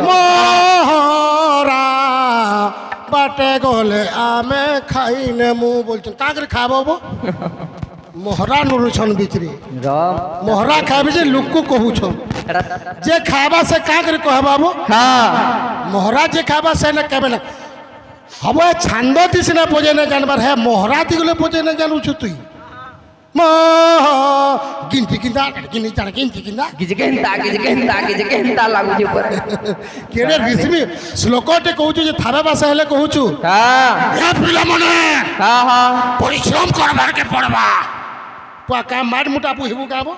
মোহরা বাটে গলে আমি খাই নেমু বলছেন কাকরে খাবো মোহরা নুরুছন বিক্রি মোহরা খাইবে যে লোক কহুছ যে খাইবা সে কাকরে কহবাবো মোহরা যে খাইবা সে না কেবে না হব ছান্দ দিস না বোঝে না জানবার হ্যাঁ মোহরা দিগুলো বোঝে না জানুছু তুই গিনতি কিনা গিনি জানা গিনতি কিনা লাগুଛି ଉପରେ কেড়ে রিসমি শ্লোকটে কହୁଛୁ যে থাবা ভাষা হেলে কହୁଛୁ এ পিলামনে পরিশ্রম করবারকে পড়বা পা কা মাড মুটা পুহিবু কাবো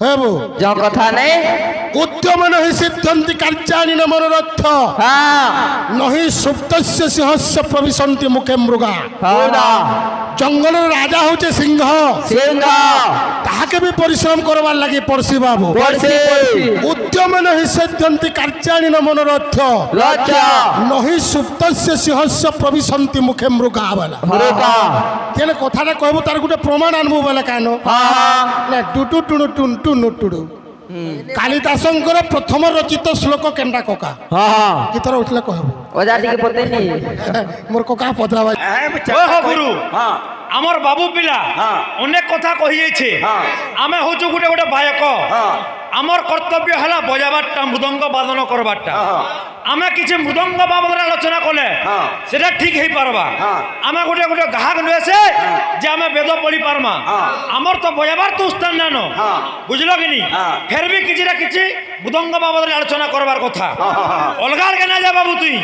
হেবু जो কথা নেই উদ্যম নহি সিদ্ধন্তি কার্যানি ন মনোরথ নহি সুপ্তস্য সিংহস্য প্রবিশন্তি মুখে মৃগা জঙ্গলের রাজা হচ্ছে সিংহ তাহাকে বি পরিশ্রম করবার লাগি পড়ছি বাবু উদ্যম নহি সিদ্ধন্তি কার্যানি ন মনোরথ নহি সুপ্তস্য সিংহস্য প্রবিশন্তি মুখে মৃগা বলা তেনে কথাটা কহবু তার গোটে প্রমাণ আনবু বলে কেন না টুটু টুটু টুন টুনু টুডু কালিদাসঙ্কর প্রথম রচিত শ্লোক কেন্দ্রা ককা গীতর উঠলে কহব ওজা টিকে পতেনি মোর ককা পদরাবা গুরু আমার বাবু পিলা অনেক কথা কহিয়েছে আমি হচ্ছু গোটে গোটে বায়ক আমার কর্তব্য হলা বজাবারটা মৃদঙ্গ বাদন করবারটা আমি কিছু মৃদঙ্গ বাবদরে আলোচনা কলে সেটা ঠিক হয়ে পারবা আমি গোটে গোটে গাহক নুয়েছে যে আমি বেদ পড়ি পারমা আমার তো বজাবার তো উস্তান নানো বুঝল কি নি ফের বি কিছু না কিছু মৃদঙ্গ বাবদরে আলোচনা করবার কথা অলগার কে না যা বাবু তুই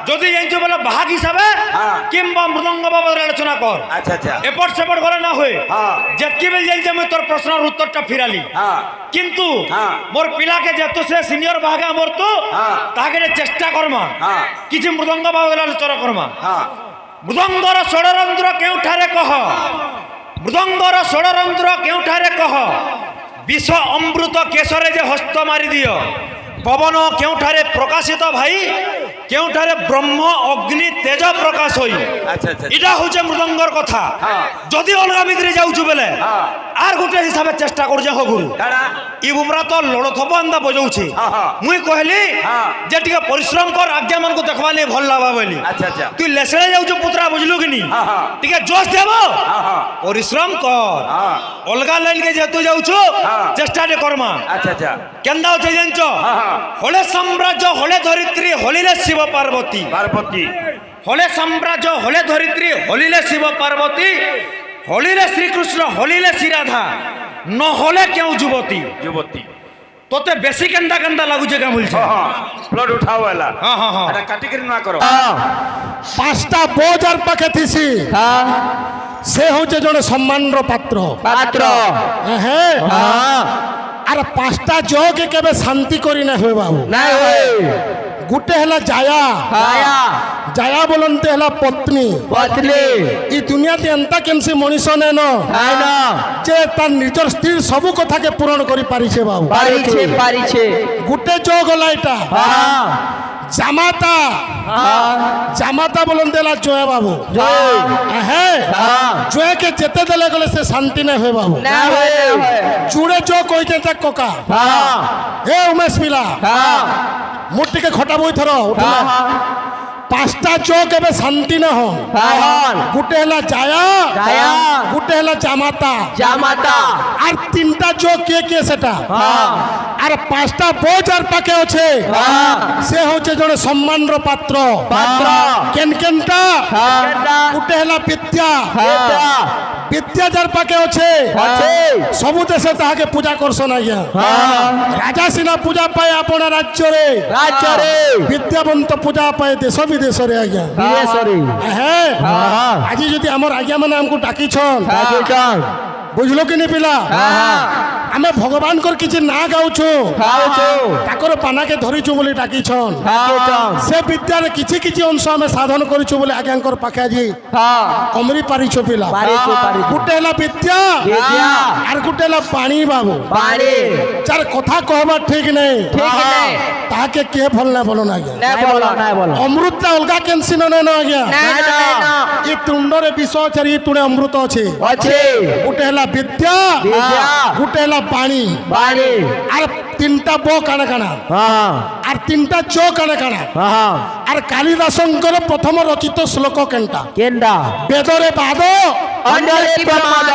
যদি জানছো বলে বাহক হিসাবে কিংবা মৃদঙ্গ বাবদরে আলোচনা কর এপট সেপট করে না হয়ে যেতকি বেল জানছে আমি তোর প্রশ্নের উত্তরটা ফিরালি কিন্তু মোর পিলাকে যেত সে সিনিয়র বাহাগে আমার তো তাকে চেষ্টা করমা কিছু মৃদঙ্গ বাবদরে আলোচনা করমা মৃদঙ্গর ষড়যন্ত্র কেউঠারে কহ মৃদঙ্গর ষড়যন্ত্র কেউঠারে কহ বিষ অমৃত কেশরে যে হস্ত মারি দিও পবন কেউঠারে প্রকাশিত ভাই কেউঠারে ব্রহ্ম অগ্নি তেজ প্রকাশ হই এটা হচ্ছে মৃদঙ্গর কথা যদি অলগা ভিতরে যাউছু বেলে আর গোটে হিসাবে চেষ্টা করছে হ গুরু ই বুমরা তো লড়থপ আন্দা বজাউছে মুই কহিলি যে টিকে পরিশ্রম কর আজ্ঞা মানকু দেখবা লাই ভাল লাগবা বলি তুই লেসড়ে যাউছু পুত্রা বুঝলু কি নি টিকে জোশ দেব পরিশ্রম কর অলগা লাইন কে যেহেতু যাউছু চেষ্টাটে করমা কেন্দা হচ্ছে জানছ হলে সাম্রাজ্য হলে ধরিত্রী হলিলে শিব পার্বতী হলে সাম্রাজ্য হলে ধরিত্রী হলিলে শিব পার্বতী হলিলে শ্রীকৃষ্ণ হলিলে শ্রীরাধা নহলে কেউ যুবতী তোতে বেশি কেন্দা কেন্দা লাগুছে কে বলছে ব্লাড উঠাও এলা এটা কাটি করে না করো পাঁচটা বোঝার পাখে থিসি সে হচ্ছে জনে সম্মানর পাত্র হ্যাঁ আর পাঁচটা যোগে কেবে শান্তি করি না হয়ে বাবু গোটে হেলা জায়া জায়া বলতে হেলা পত্নী ই দুনিয়াতে এন্তা কেনসি মনিষ নেন যে তার নিজের স্ত্রীর সবু কথাকে পূরণ করে পারিছে বাবু গোটে যোগ হলা এটা জামাতা জামাতা বলতে হেলা জয়া বাবু হ্যাঁ জয়কে যেতে দেলে গেলে সে শান্তি না হয়ে বাবু চুড়ে যোগ কইতে তাক ককা হে উমেশ পিলা মূর্তিকে খটা বই থর পাঁচটা চোখ এবে শান্তি না হন গোটে হেলা জায়া গোটে হেলা জামাতা আর তিনটা চোখ কে কে সেটা আর পাঁচটা বোঝার পাকে আছে সে হচ্ছে জনে সম্মানর পাত্র কেন কেনটা গোটে হেলা বিদ্যা বিদ্যা যার পাকে আছে সবু দেশে তাহাকে পূজা করছন আজ্ঞা রাজা সিনা পূজা পায় আপনার রাজ্যরে বিদ্যাবন্ত পূজা পায় দেশ বিদেশরে আজ্ঞা হ্যাঁ আজি যদি আমার আজ্ঞা মানে আমাকে ডাকিছন বুঝলো কি নি পিলা আমি ভগবানকর কিছু না গাউছু তাকর পানাকে ধরিছু বলে ডাকিছন সে বিদ্যার কিছু কিছু অংশ আমি সাধন করিছু বলে আজ্ঞাঙ্কর পাখে আজি অমরি পারিছ পিলা গোটে হেলা বিদ্যা আর গোটে হেলা পানি বাবু যার কথা কহবার ঠিক নেই তাকে কে ভাল না বলো না আজ্ঞা অমৃতটা অলগা কেনসি নেন আজ্ঞা ই তুণ্ডরে বিষ আছে ই তুণে অমৃত আছে গোটে হেলা ବିଦ୍ୟା ଗୋଟେ ହେଲା ବାଣୀ ବାଣୀ আর তিনটা বো কানা কানা আর তিনটা চো কানা কানা আর কালিদাসঙ্কর প্রথম রচিত শ্লোক কেনটা কেন্ডা বেদরে বাদ অন্যরে প্রমাদ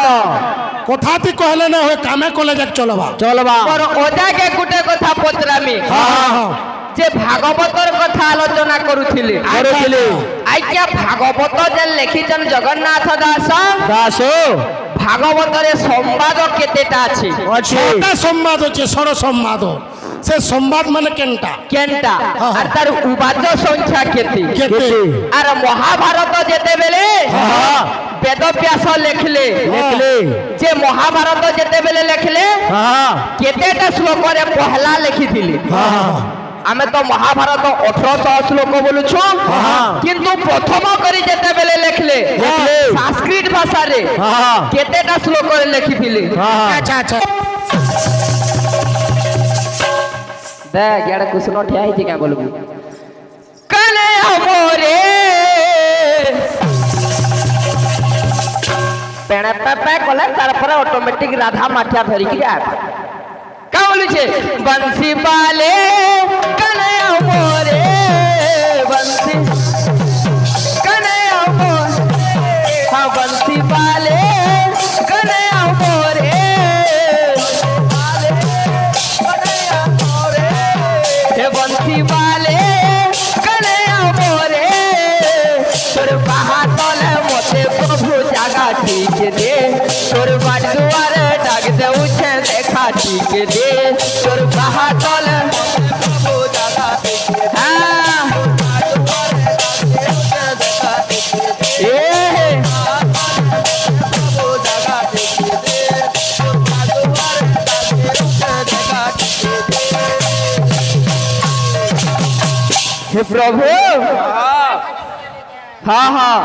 কথাটি কহলে না হয় কামে কলে যাক চলবা চলবা পর ওদাকে গুটে কথা পচরামি যে ভাগবতর কথা আলোচনা করুଥିଲେ আজ্ঞা ভাগবত যে লিখিছেন জগন্নাথ দাস দাস ভাগবতরে সম্বাদ কেতেটা আছে ছটা সম্বাদ আছে ষড় সম্বাদ সে সম্বাদ মানে কেনটা কেনটা আর তার উবাচ সংখ্যা কেতে কেতে আর মহাভারত যেতেবেলে বেদব্যাস লেখলে যে মহাভারত যেতেবেলে লেখলে কেতেটা শ্লোকরে পহলা লিখিଥିଲେ আমি তো মহাভারত 1800 শ্লোক বলুছু কিন্তু প্রথম করে যেতেবেলে লেখলে সংস্কৃত ভাষারে কেতেটা শ্লোকরে লিখিଥିଲେ আচ্ছা আচ্ছা দেখ এটা কুসুন ঠিয়া হয়েছে কে বলবু কালে আমরে পেড়া পেপে কলে তারপরে অটোমেটিক রাধা মাঠিয়া ধরিকি যা কা বলছে বংশী বালে কালে আমরে বংশী কালে আমরে হ্যাঁ বংশী বালে কালে আমরে हे बंसी वाले कले मोरे तोर बाहातले मोते प्रभु जागा ठीक दे तोर बाट दुआरे डाक दे उछे देखा ठीक दे तोर बाहातले प्रभु जागा ठीक दे हां ए प्रभु जागा ठीक दे तोर बाट दुआरे डाक दे उछे देखा ठीक दे हे प्रभु हाँ हाँ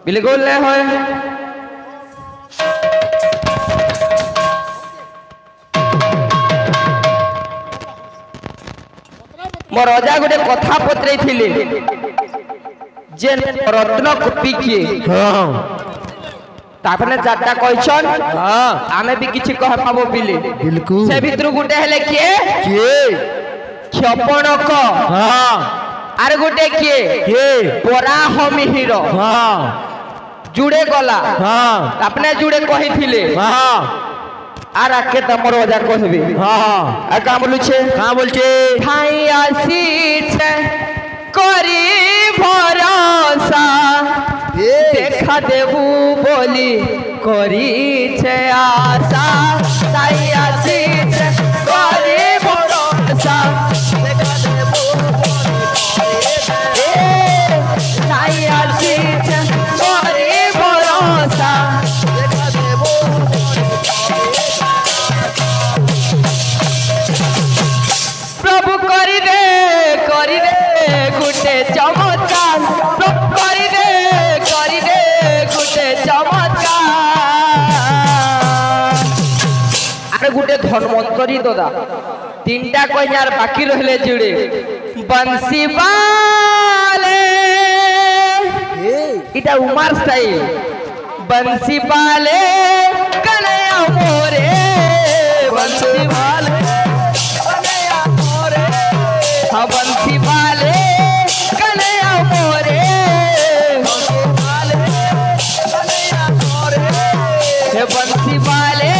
बिल्कुल नहीं हो मोर राजा गोटे कथा पत्रे थिले जे रत्न कुपी किए तापने चारटा कहछन आमे भी किछि कह पाबो बिले बिल्कुल से भितर गुटे हेले किए क्षपणक आर गुटे किए पराह मिहिर जुड़े गला अपने जुड़े कही थिले आर आके तमर वजा कहबे आ का बोलछे ठाई आसी छे करी भरोसा देखा देबू बोली करिছে आशा ताई आसी करी भरोसा देखा देबू ताई आसी करी भरोसा देखा देबू प्रभु करी रे गुटे चमत्कार प्रभु करी रे गुटे चमत्कार आरे गुटे धन्वंतरी दादा तीनटा कन्यार बाकी रहले जुड़े बंसी बाले इटा उमर स्टाइल बंसी बाले कन्हैया मोरे बंसी बाले कन्हैया मोरे हाँ बंसी बाले कन्हैया मोरे हे बंसी वाले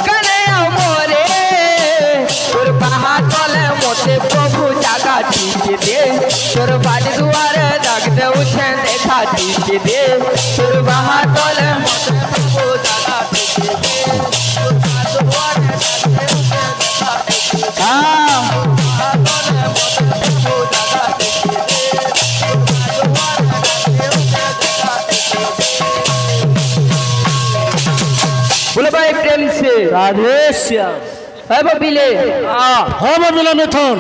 कन्हैया मोरे तोर बाहा तले मोते प्रभु जागा ठीक दे तोर बाट दुआरे डाक दे उछे देखा ठीक दे तोर बाहा तले मोते प्रभु जागा ठीक दे तोर बाट दुआरे डाक दे उछे देखा ठीक दे हां बाहा तले मोते प्रभु जागा ठीक दे तोर बाट दुआरे डाक दे उछे देखा ठीक दे बोले भाई प्रेम से राधे श्याम है बबिले হ্যাঁ বাবিলা মিথুন